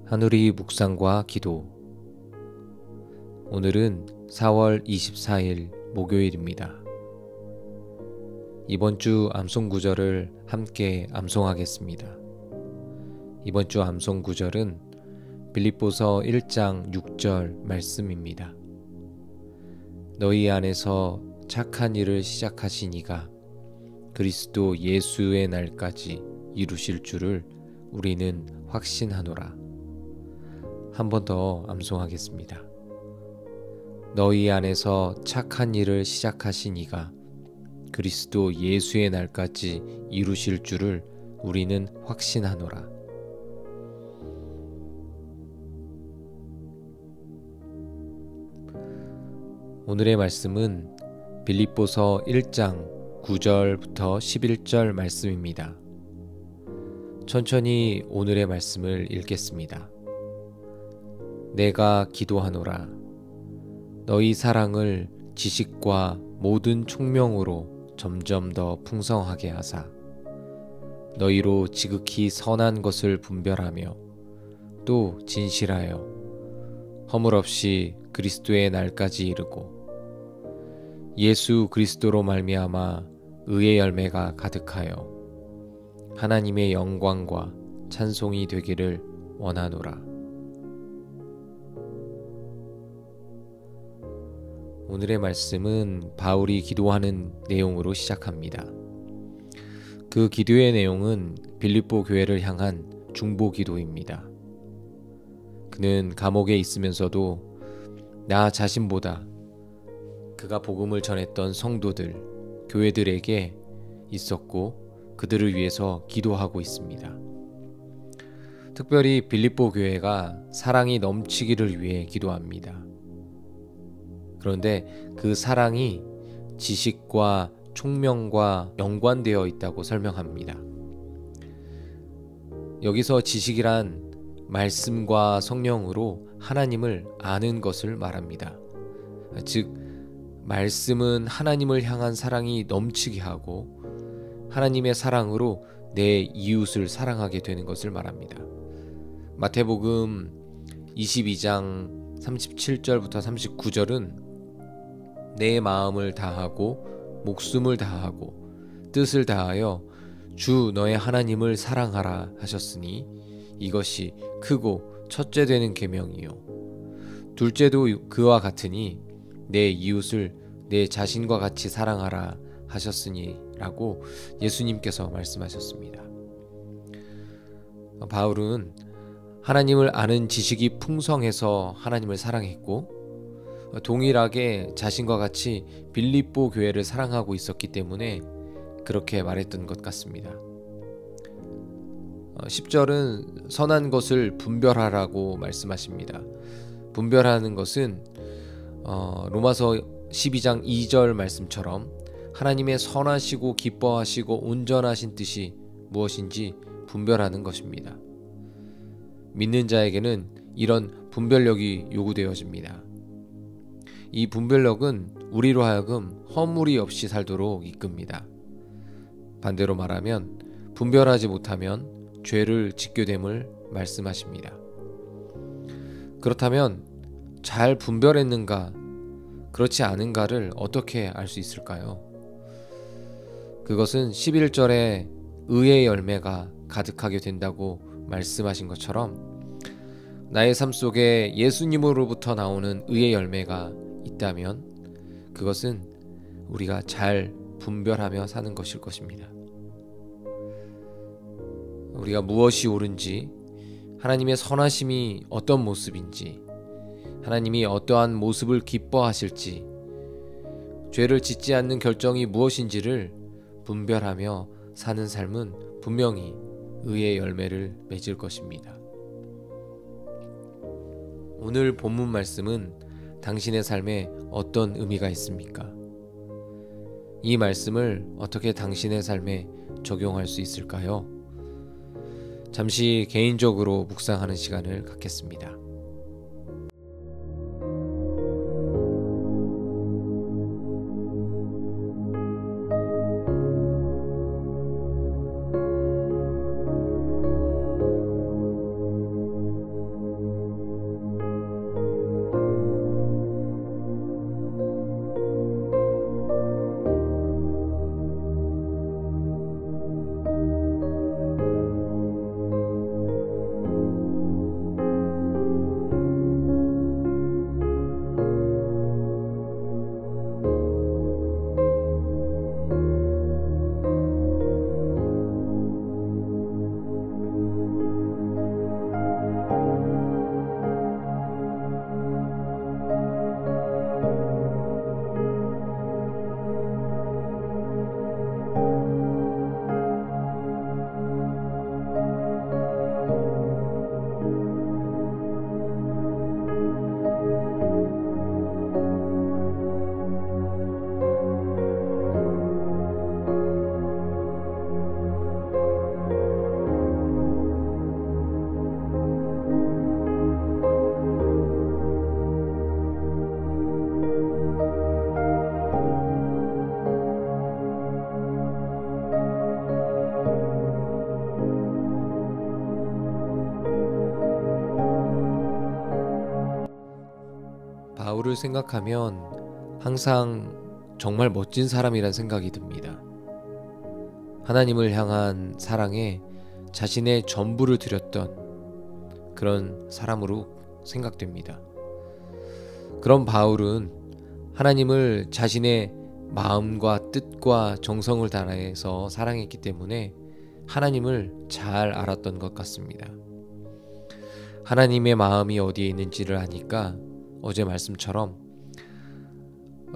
하누리 묵상과 기도. 오늘은 4월 24일 목요일입니다. 이번 주 암송 구절을 함께 암송하겠습니다. 이번 주 암송 구절은 빌립보서 1장 6절 말씀입니다. 너희 안에서 착한 일을 시작하신 이가 그리스도 예수의 날까지 이루실 줄을 우리는 확신하노라. 한 번 더 암송하겠습니다. 너희 안에서 착한 일을 시작하신 이가 그리스도 예수의 날까지 이루실 줄을 우리는 확신하노라. 오늘의 말씀은 빌립보서 1장 9절부터 11절 말씀입니다. 천천히 오늘의 말씀을 읽겠습니다. 내가 기도하노라. 너희 사랑을 지식과 모든 총명으로 점점 더 풍성하게 하사 너희로 지극히 선한 것을 분별하며 또 진실하여 허물없이 그리스도의 날까지 이르고 예수 그리스도로 말미암아 의의 열매가 가득하여 하나님의 영광과 찬송이 되기를 원하노라. 오늘의 말씀은 바울이 기도하는 내용으로 시작합니다. 그 기도의 내용은 빌립보 교회를 향한 중보 기도입니다. 그는 감옥에 있으면서도 나 자신보다 그가 복음을 전했던 성도들, 교회들에게 있었고 그들을 위해서 기도하고 있습니다. 특별히 빌립보 교회가 사랑이 넘치기를 위해 기도합니다. 그런데 그 사랑이 지식과 총명과 연관되어 있다고 설명합니다. 여기서 지식이란 말씀과 성령으로 하나님을 아는 것을 말합니다. 즉, 말씀은 하나님을 향한 사랑이 넘치게 하고 하나님의 사랑으로 내 이웃을 사랑하게 되는 것을 말합니다. 마태복음 22장 37절부터 39절은 내 마음을 다하고 목숨을 다하고 뜻을 다하여 주 너의 하나님을 사랑하라 하셨으니 이것이 크고 첫째 되는 계명이요 둘째도 그와 같으니 내 이웃을 내 자신과 같이 사랑하라 하셨으니 라고 예수님께서 말씀하셨습니다. 바울은 하나님을 아는 지식이 풍성해서 하나님을 사랑했고 동일하게 자신과 같이 빌립보 교회를 사랑하고 있었기 때문에 그렇게 말했던 것 같습니다. 10절은 선한 것을 분별하라고 말씀하십니다. 분별하는 것은 로마서 12장 2절 말씀처럼 하나님의 선하시고 기뻐하시고 온전하신 뜻이 무엇인지 분별하는 것입니다. 믿는 자에게는 이런 분별력이 요구되어집니다. 이 분별력은 우리로 하여금 허물이 없이 살도록 이끕니다. 반대로 말하면 분별하지 못하면 죄를 짓게 됨을 말씀하십니다. 그렇다면 잘 분별했는가, 그렇지 않은가를 어떻게 알 수 있을까요? 그것은 11절에 의의 열매가 가득하게 된다고 말씀하신 것처럼 나의 삶 속에 예수님으로부터 나오는 의의 열매가 있다면 그것은 우리가 잘 분별하며 사는 것일 것입니다. 우리가 무엇이 옳은지, 하나님의 선하심이 어떤 모습인지, 하나님이 어떠한 모습을 기뻐하실지, 죄를 짓지 않는 결정이 무엇인지를 분별하며 사는 삶은 분명히 의의 열매를 맺을 것입니다. 오늘 본문 말씀은 당신의 삶에 어떤 의미가 있습니까? 이 말씀을 어떻게 당신의 삶에 적용할 수 있을까요? 잠시 개인적으로 묵상하는 시간을 갖겠습니다. 바울을 생각하면 항상 정말 멋진 사람이란 생각이 듭니다. 하나님을 향한 사랑에 자신의 전부를 드렸던 그런 사람으로 생각됩니다. 그런 바울은 하나님을 자신의 마음과 뜻과 정성을 다해서 사랑했기 때문에 하나님을 잘 알았던 것 같습니다. 하나님의 마음이 어디에 있는지를 아니까 어제 말씀처럼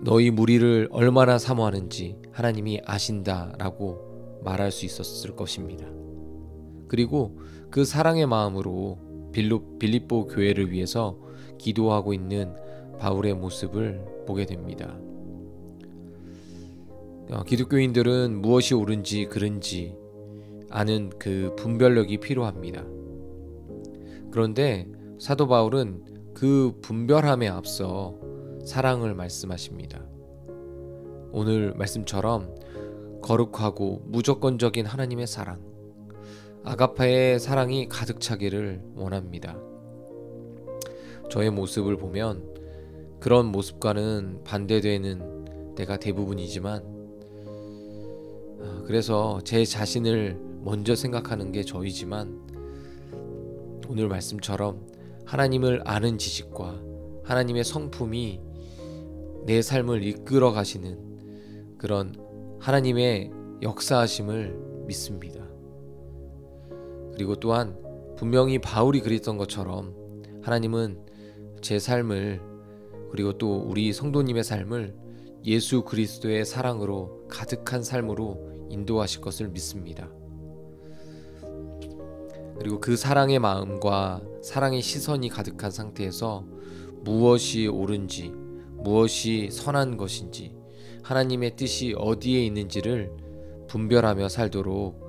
너희 무리를 얼마나 사모하는지 하나님이 아신다라고 말할 수 있었을 것입니다. 그리고 그 사랑의 마음으로 빌립보 교회를 위해서 기도하고 있는 바울의 모습을 보게 됩니다. 기독교인들은 무엇이 옳은지 그른지 아는 그 분별력이 필요합니다. 그런데 사도 바울은 그 분별함에 앞서 사랑을 말씀하십니다. 오늘 말씀처럼 거룩하고 무조건적인 하나님의 사랑, 아가페의 사랑이 가득 차기를 원합니다. 저의 모습을 보면 그런 모습과는 반대되는 때가 대부분이지만 그래서 제 자신을 먼저 생각하는 게 저이지만 오늘 말씀처럼 하나님을 아는 지식과 하나님의 성품이 내 삶을 이끌어 가시는 그런 하나님의 역사하심을 믿습니다. 그리고 또한 분명히 바울이 그랬던 것처럼 하나님은 제 삶을 그리고 또 우리 성도님의 삶을 예수 그리스도의 사랑으로 가득한 삶으로 인도하실 것을 믿습니다. 그리고 그 사랑의 마음과 사랑의 시선이 가득한 상태에서 무엇이 옳은지, 무엇이 선한 것인지, 하나님의 뜻이 어디에 있는지를 분별하며 살도록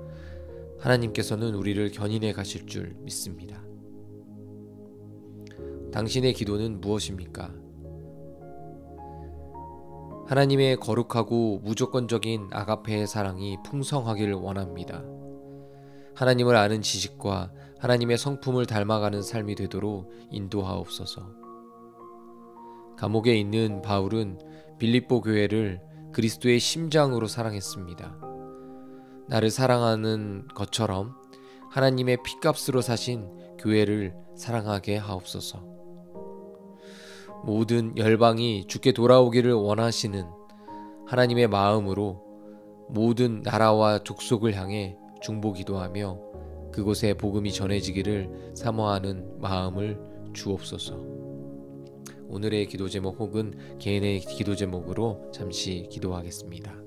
하나님께서는 우리를 견인해 가실 줄 믿습니다. 당신의 기도는 무엇입니까? 하나님의 거룩하고 무조건적인 아가페의 사랑이 풍성하기를 원합니다. 하나님을 아는 지식과 하나님의 성품을 닮아가는 삶이 되도록 인도하옵소서. 감옥에 있는 바울은 빌립보 교회를 그리스도의 심장으로 사랑했습니다. 나를 사랑하는 것처럼 하나님의 피값으로 사신 교회를 사랑하게 하옵소서. 모든 열방이 주께 돌아오기를 원하시는 하나님의 마음으로 모든 나라와 족속을 향해 중보기도하며 그곳에 복음이 전해지기를 사모하는 마음을 주옵소서. 오늘의 기도 제목 혹은 개인의 기도 제목으로 잠시 기도하겠습니다.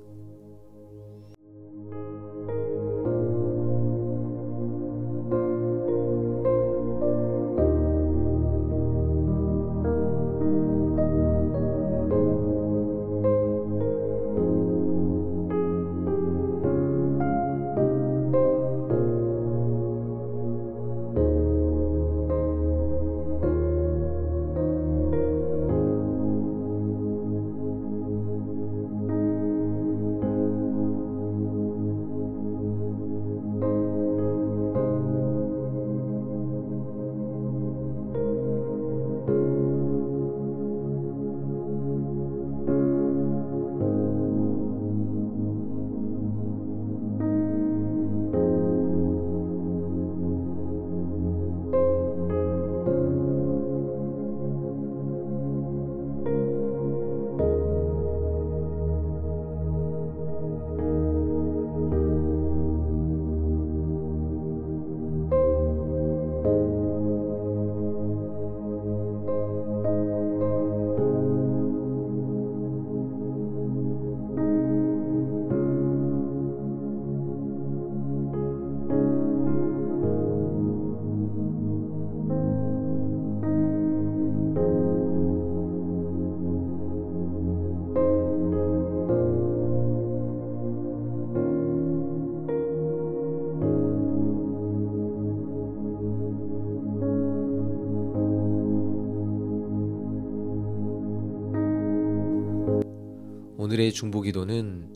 오늘의 중보기도는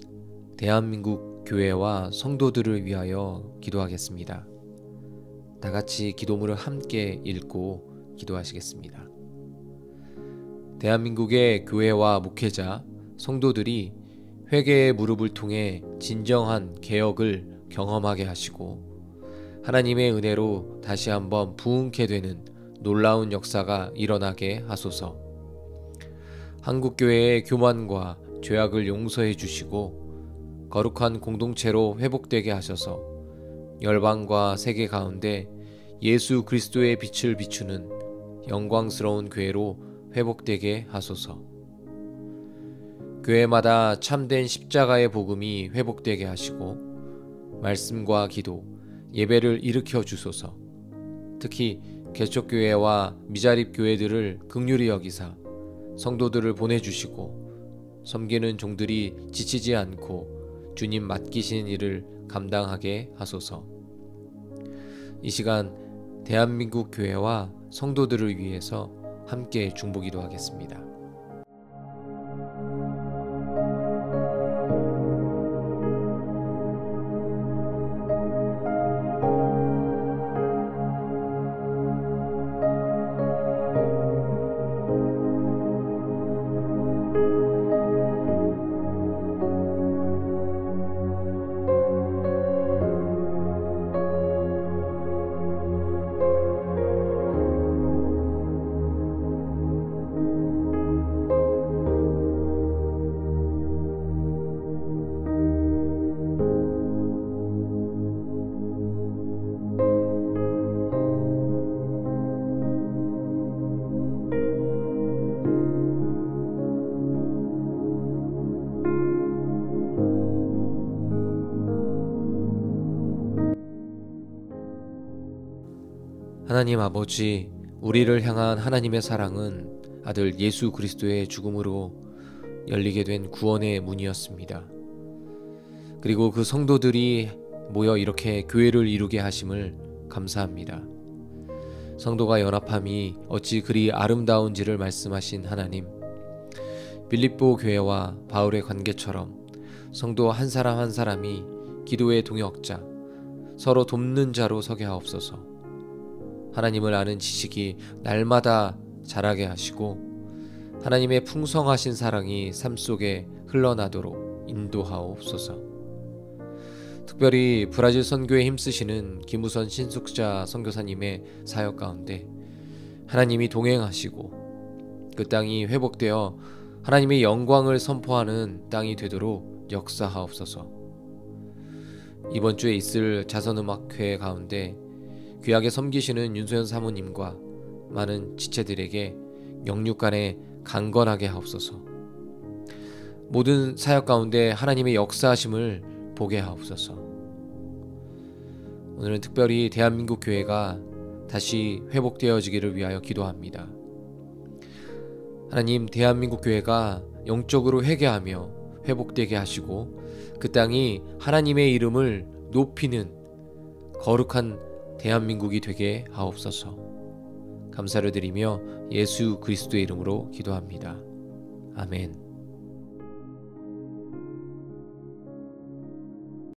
대한민국 교회와 성도들을 위하여 기도하겠습니다. 다 같이 기도문을 함께 읽고 기도하시겠습니다. 대한민국의 교회와 목회자, 성도들이 회개의 무릎을 통해 진정한 개혁을 경험하게 하시고 하나님의 은혜로 다시 한번 부흥케 되는 놀라운 역사가 일어나게 하소서. 한국교회의 교만과 죄악을 용서해 주시고 거룩한 공동체로 회복되게 하셔서 열방과 세계 가운데 예수 그리스도의 빛을 비추는 영광스러운 교회로 회복되게 하소서. 교회마다 참된 십자가의 복음이 회복되게 하시고 말씀과 기도, 예배를 일으켜 주소서. 특히 개척교회와 미자립 교회들을 긍휼히 여기사 성도들을 보내주시고 섬기는 종들이 지치지 않고 주님 맡기신 일을 감당하게 하소서. 이 시간 대한민국 교회와 성도들을 위해서 함께 중보기도 하겠습니다. 하나님 아버지, 우리를 향한 하나님의 사랑은 아들 예수 그리스도의 죽음으로 열리게 된 구원의 문이었습니다. 그리고 그 성도들이 모여 이렇게 교회를 이루게 하심을 감사합니다. 성도가 연합함이 어찌 그리 아름다운지를 말씀하신 하나님, 빌립보 교회와 바울의 관계처럼 성도 한 사람 한 사람이 기도의 동역자, 서로 돕는 자로 서게 하옵소서. 하나님을 아는 지식이 날마다 자라게 하시고 하나님의 풍성하신 사랑이 삶 속에 흘러나도록 인도하옵소서. 특별히 브라질 선교에 힘쓰시는 김우선 신숙자 선교사님의 사역 가운데 하나님이 동행하시고 그 땅이 회복되어 하나님의 영광을 선포하는 땅이 되도록 역사하옵소서. 이번 주에 있을 자선음악회 가운데 귀하게 섬기시는 윤소연 사모님과 많은 지체들에게 영육간에 강건하게 하옵소서. 모든 사역 가운데 하나님의 역사하심을 보게 하옵소서. 오늘은 특별히 대한민국 교회가 다시 회복되어지기를 위하여 기도합니다. 하나님, 대한민국 교회가 영적으로 회개하며 회복되게 하시고 그 땅이 하나님의 이름을 높이는 거룩한 대한민국이 되게 하옵소서. 감사를 드리며 예수 그리스도의 이름으로 기도합니다. 아멘.